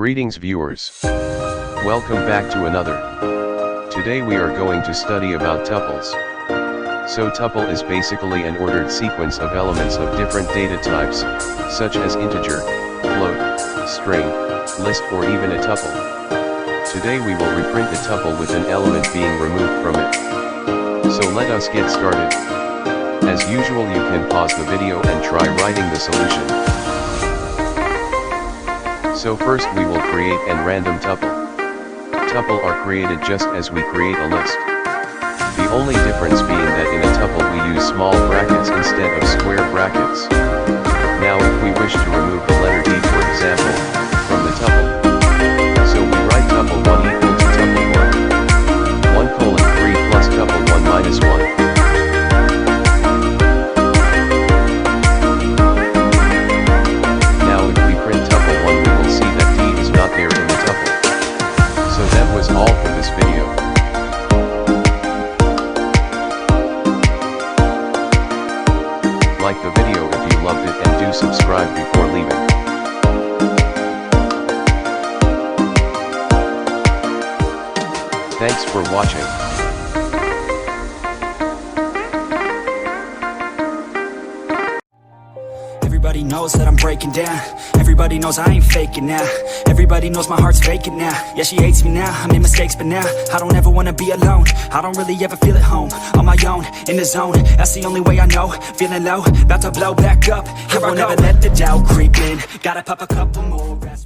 Greetings viewers. Welcome back to another. Today we are going to study about tuples. So tuple is basically an ordered sequence of elements of different data types, such as integer, float, string, list or even a tuple. Today we will reprint a tuple with an element being removed from it. So let us get started. As usual, you can pause the video and try writing the solution. So first we will create an random tuple. Tuple are created just as we create a list. The only difference being that in a tuple we use small brackets instead of square brackets. Now if we wish to remove the letter D, for example, from the tuple, so we write tuple 1 equal to tuple 1, 1 colon 3 plus tuple 1 minus 1. All for this video. Like the video if you loved it and do subscribe before leaving. Thanks for watching. Everybody knows that I'm breaking down. Everybody knows I ain't faking now. Everybody knows my heart's faking now. Yeah, she hates me now, I made mistakes but now I don't ever wanna be alone. I don't really ever feel at home. On my own, in the zone, that's the only way I know. Feeling low, about to blow back up. I won't ever let the doubt creep in. Gotta pop a couple more.